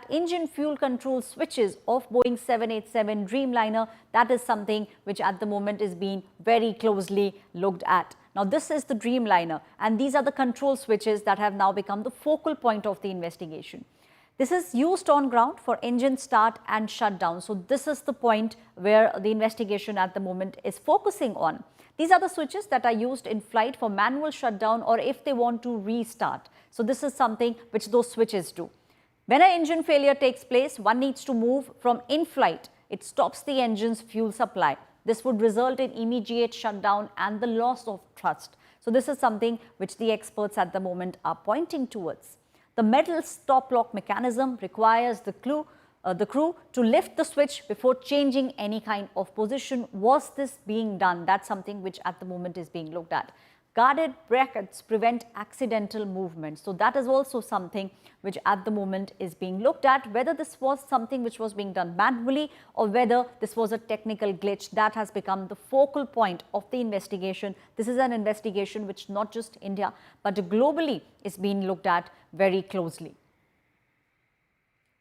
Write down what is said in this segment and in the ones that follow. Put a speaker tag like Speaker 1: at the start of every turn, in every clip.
Speaker 1: engine fuel control switches of Boeing 787 Dreamliner, that is something which at the moment is being very closely looked at. Now, this is the Dreamliner, and these are the control switches that have now become the focal point of the investigation. This is used on ground for engine start and shutdown. So this is the point where the investigation at the moment is focusing on. These are the switches that are used in flight for manual shutdown or if they want to restart. So this is something which those switches do. When an engine failure takes place, one needs to move from in-flight. It stops the engine's fuel supply. This would result in immediate shutdown and the loss of thrust. So this is something which the experts at the moment are pointing towards. The metal stop lock mechanism requires the crew to lift the switch before changing any kind of position. Was this being done? That's something which at the moment is being looked at. Guarded brackets prevent accidental movement. So that is also something which at the moment is being looked at, whether this was something which was being done manually or whether this was a technical glitch. That has become the focal point of the investigation. This is an investigation which not just India but globally is being looked at very closely.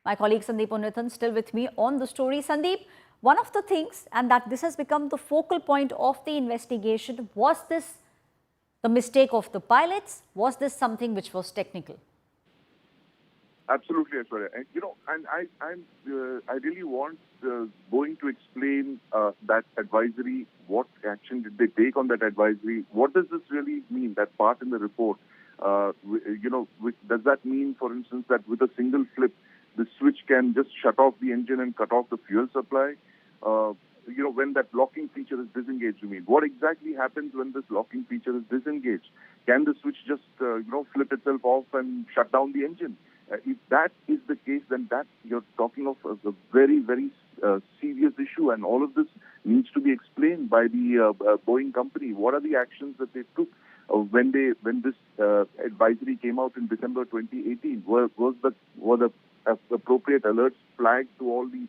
Speaker 1: My colleague Sandeep Unnithan still with me on the story. Sandeep, one of the things, and that this has become the focal point of the investigation, was this the mistake of the pilots? Was this something which was technical?
Speaker 2: Absolutely, Aishwarya. And, I really want Boeing to explain that advisory. What action did they take on that advisory? What does this really mean? That part in the report, does that mean, for instance, that with a single flip, the switch can just shut off the engine and cut off the fuel supply? When that locking feature is disengaged, you mean? What exactly happens when this locking feature is disengaged? Can the switch just, flip itself off and shut down the engine? If that is the case, then that you're talking of a very, very serious issue, and all of this needs to be explained by the Boeing company. What are the actions that they took when this advisory came out in December 2018? Were the appropriate alerts flagged to all the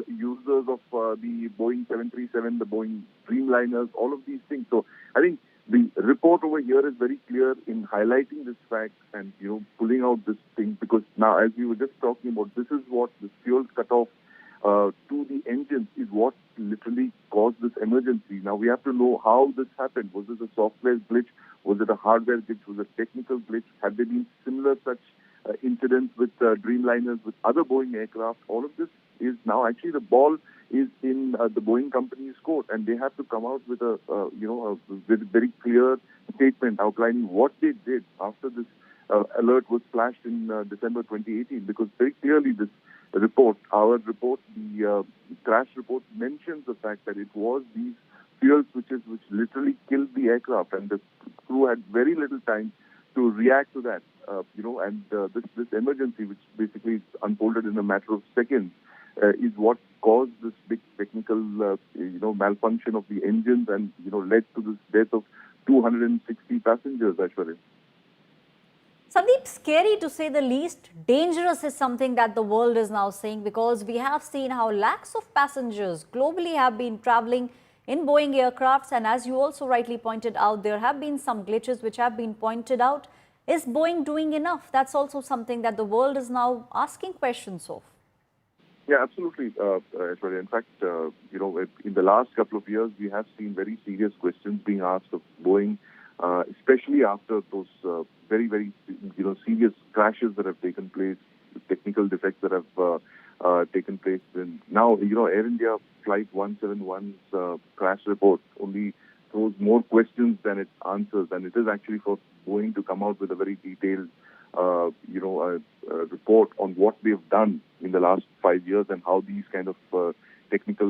Speaker 2: users of the Boeing 737, the Boeing Dreamliners, all of these things? So I think the report over here is very clear in highlighting this fact and, pulling out this thing, because now, as we were just talking about, this is what the fuel cutoff to the engines is what literally caused this emergency. Now, we have to know how this happened. Was it a software glitch? Was it a hardware glitch? Was it a technical glitch? Have there been similar such incidents with Dreamliners, with other Boeing aircraft? All of this is now actually the ball is in the Boeing company's court, and they have to come out with a very clear statement outlining what they did after this alert was flashed in December 2018. Because very clearly this report, our report, the crash report, mentions the fact that it was these fuel switches which literally killed the aircraft, and the crew had very little time to react to that. This emergency, which basically unfolded in a matter of seconds, is what caused this big technical, malfunction of the engines and, led to this death of 260 passengers, Aishwarya.
Speaker 1: Sandeep, scary to say the least. Dangerous is something that the world is now saying, because we have seen how lakhs of passengers globally have been traveling in Boeing aircrafts. And as you also rightly pointed out, there have been some glitches which have been pointed out. Is Boeing doing enough? That's also something that the world is now asking questions of.
Speaker 2: Yeah, absolutely, Aishwarya. In fact, in the last couple of years, we have seen very serious questions being asked of Boeing, especially after those very, very, serious crashes that have taken place, technical defects that have taken place. And now, Air India Flight 171's crash report only throws more questions than it answers, and it is actually for Boeing to come out with a very detailed report on what they've done in the last 5 years and how these kind of technical,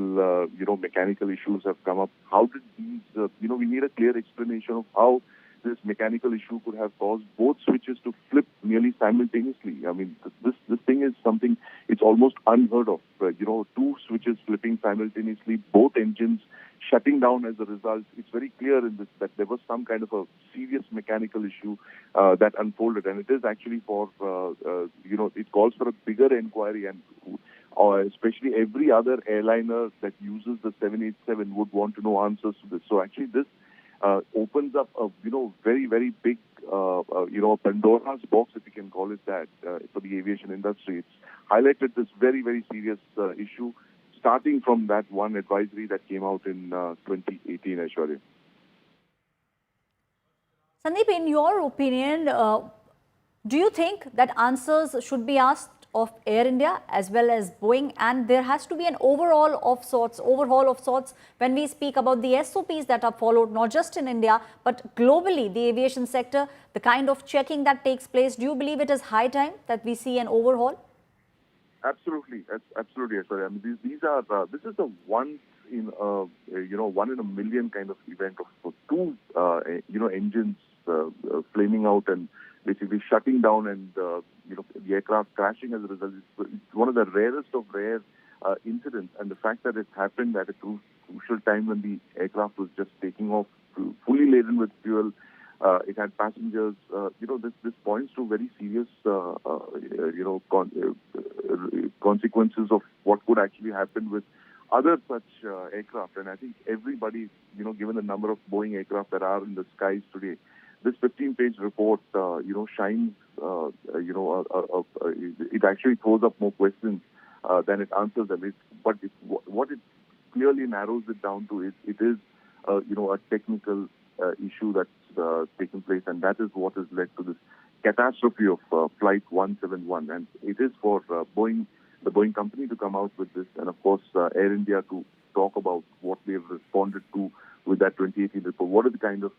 Speaker 2: mechanical issues have come up. How did these, we need a clear explanation of how this mechanical issue could have caused both switches to flip nearly simultaneously. I mean, this thing is something, it's almost unheard of. Two switches flipping simultaneously, both engines shutting down as a result. It's very clear in this that there was some kind of a serious mechanical issue that unfolded, and it is actually for, it calls for a bigger inquiry, and especially every other airliner that uses the 787 would want to know answers to this. So actually this opens up a, very, very big a Pandora's box, if you can call it that, for the aviation industry. It's highlighted this very, very serious issue, starting from that one advisory that came out in 2018, Aishwarya.
Speaker 1: Sandeep, in your opinion, do you think that answers should be asked of Air India as well as Boeing, and there has to be an overhaul of sorts when we speak about the SOPs that are followed not just in India but globally, the aviation sector, the kind of checking that takes place? Do you believe it is high time that we see an overhaul?
Speaker 2: Absolutely, absolutely. Sorry, I mean these are this is the once in one in a million kind of event of two engines flaming out and basically shutting down, and the aircraft crashing as a result. It's one of the rarest of rare incidents, and the fact that it happened at a crucial time when the aircraft was just taking off, fully laden with fuel. It had passengers. This points to very serious, consequences of what could actually happen with other such aircraft. And I think everybody, given the number of Boeing aircraft that are in the skies today, this 15-page report, shines. It actually throws up more questions than it answers them. What it clearly narrows it down to is it is, a technical issue that's taken place, and that is what has led to this catastrophe of Flight 171. And it is for Boeing, the Boeing company, to come out with this, and of course Air India to talk about what they have responded to with that 2018 report. What is the kind of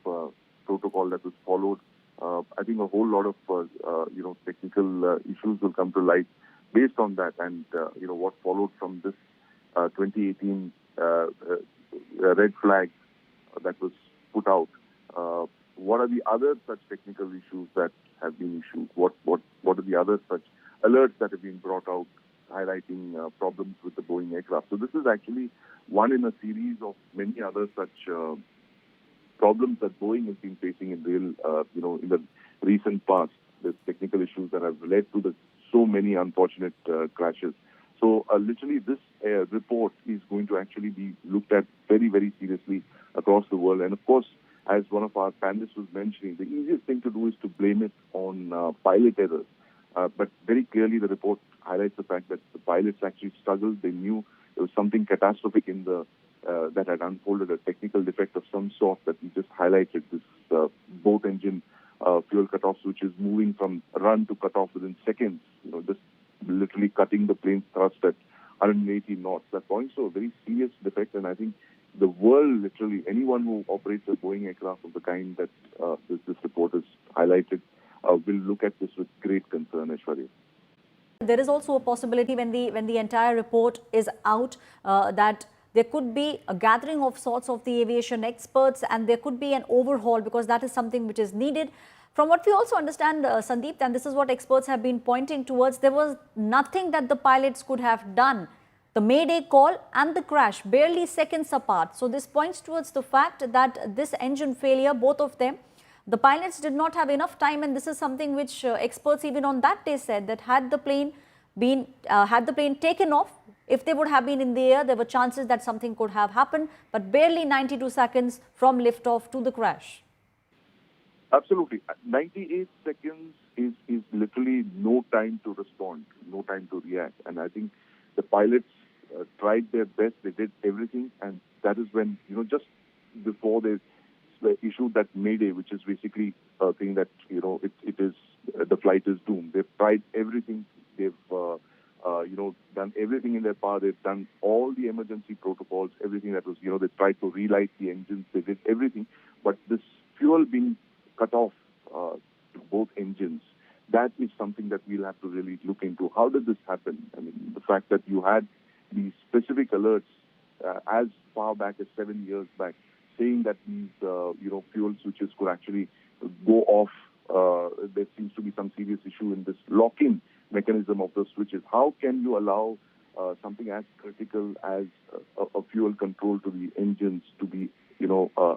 Speaker 2: protocol that was followed? I think a whole lot of technical issues will come to light based on that, and what followed from this 2018 red flag that was put out. What are the other such technical issues that have been issued? What are the other such alerts that have been brought out highlighting problems with the Boeing aircraft? So this is actually one in a series of many other such problems that Boeing has been facing in in the recent past. The technical issues that have led to so many unfortunate crashes. So literally this report is going to actually be looked at very, very seriously across the world. And of course, as one of our panelists was mentioning, the easiest thing to do is to blame it on pilot errors. But very clearly the report highlights the fact that the pilots actually struggled. They knew there was something catastrophic in that had unfolded, a technical defect of some sort that we just highlighted, this both engine fuel cutoff switch is moving from run to cutoff within seconds, just literally cutting the plane's thrust at 180 knots. That points to a very serious defect, and I think the world, literally anyone who operates a Boeing aircraft of the kind that this report has highlighted, will look at this with great concern, Aishwarya.
Speaker 1: There is also a possibility when the entire report is out that there could be a gathering of sorts of the aviation experts, and there could be an overhaul, because that is something which is needed. From what we also understand, Sandeep, and this is what experts have been pointing towards, there was nothing that the pilots could have done. The Mayday call and the crash, barely seconds apart. So this points towards the fact that this engine failure, both of them, the pilots did not have enough time, and this is something which experts even on that day said that had the plane taken off, if they would have been in the air, there were chances that something could have happened, but barely 92 seconds from liftoff to the crash.
Speaker 2: Absolutely. 98 seconds is literally no time to respond, no time to react. And I think the pilots tried their best. They did everything. And that is when, just before they issued that Mayday, which is basically a thing that, it is, the flight is doomed. They've tried everything. They've, done everything in their power. They've done all the emergency protocols, everything that was, they tried to relight the engines. They did everything. But this fuel being cut off to both engines, that is something that we'll have to really look into. How did this happen? I mean, the fact that you had these specific alerts as far back as 7 years back, saying that these, fuel switches could actually go off. There seems to be some serious issue in this lock-in mechanism of those switches. How can you allow something as critical as a fuel control to the engines to be,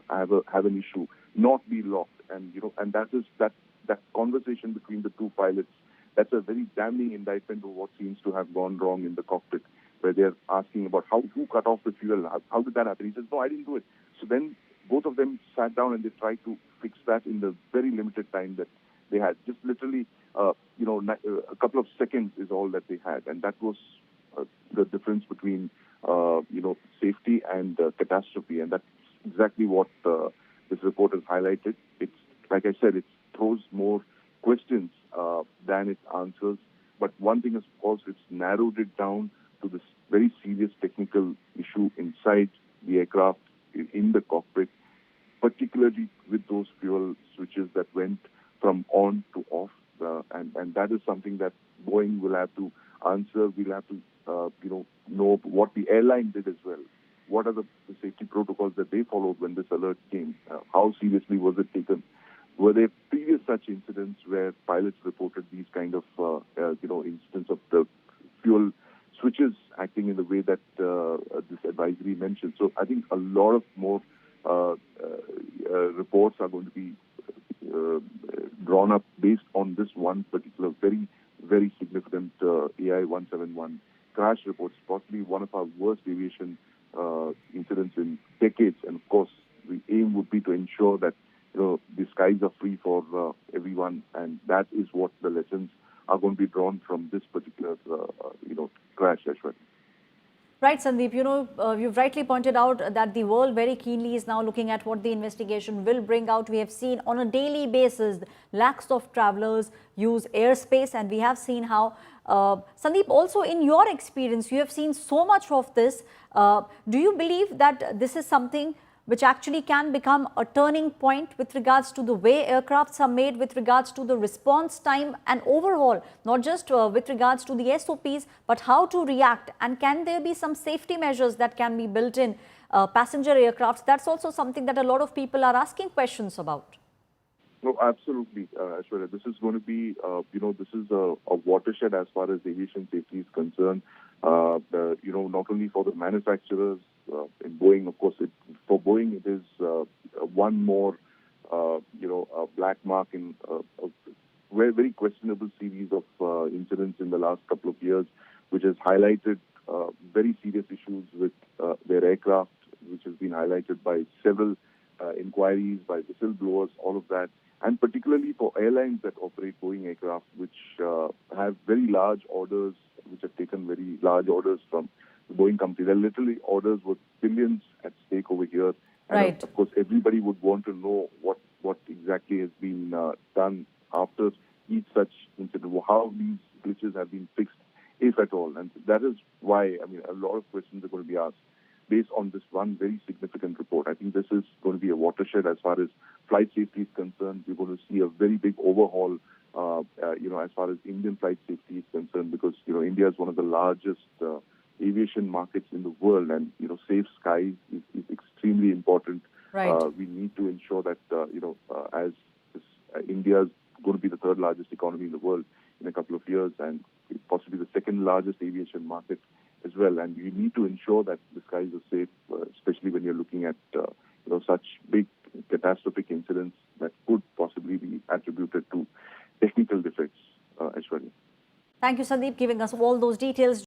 Speaker 2: have an issue, not be locked? And and that conversation between the two pilots, that's a very damning indictment of what seems to have gone wrong in the cockpit, where they're asking about who cut off the fuel, how did that happen? He says, no, I didn't do it. So then both of them sat down and they tried to fix that in the very limited time that they had. Just literally, a couple of seconds is all that they had, and that was the difference between safety and catastrophe, and that's exactly what this report has highlighted. It's like I said, it throws more questions than it answers. But one thing is, of course, it's narrowed it down to this very serious technical issue inside the aircraft, in the cockpit, particularly with those fuel switches that went from on to off. And that is something that Boeing will have to answer. We'll have to, know what the airline did as well. What are the safety protocols that they followed when this alert came? How seriously was it taken? Were there previous such incidents where pilots reported these kind of, incidents of the fuel switches acting in the way that this advisory mentioned? So I think a lot of more reports are going to be drawn up based on this one particular very, very significant AI-171 crash report. It's possibly one of our worst aviation incidents in decades. And of course, the aim would be to ensure that the skies are free for everyone, and that is what the lessons are going to be drawn from this particular crash, Ashwin.
Speaker 1: Right, Sandeep, you've rightly pointed out that the world very keenly is now looking at what the investigation will bring out. We have seen on a daily basis lakhs of travelers use airspace, and we have seen how, Sandeep, also in your experience, you have seen so much of this. Do you believe that this is something which actually can become a turning point with regards to the way aircrafts are made, with regards to the response time and overhaul, not just with regards to the SOPs, but how to react? And can there be some safety measures that can be built in passenger aircrafts? That's also something that a lot of people are asking questions about.
Speaker 2: No, absolutely, Ashwarya. This is going to be, this is a watershed as far as aviation safety is concerned. Not only for the manufacturers in Boeing, of course, for Boeing it is one more, a black mark in a very, very questionable series of incidents in the last couple of years, which has highlighted very serious issues with their aircraft, which has been highlighted by several inquiries, by whistleblowers, all of that. And particularly for airlines that operate Boeing aircraft, which have very large orders, which have taken very large orders from the Boeing company. There are literally orders worth billions at stake over here. And
Speaker 1: right.
Speaker 2: Of course, everybody would want to know what exactly has been done after each such incident, how these glitches have been fixed, if at all. And that is why, a lot of questions are going to be asked based on this one very significant report. I think this is going to be a watershed as far as flight safety is concerned. We're going to see a very big overhaul, as far as Indian flight safety is concerned, because, India is one of the largest aviation markets in the world, and, safe skies is extremely important.
Speaker 1: Right.
Speaker 2: We need to ensure that, as India is going to be the third largest economy in the world in a couple of years, and possibly the second largest aviation market as well. And you need to ensure that the skies are safe, especially when you're looking at, such big catastrophic incidents that could possibly be attributed to technical defects, Aishwarya.
Speaker 1: Thank you, Sandeep, giving us all those details.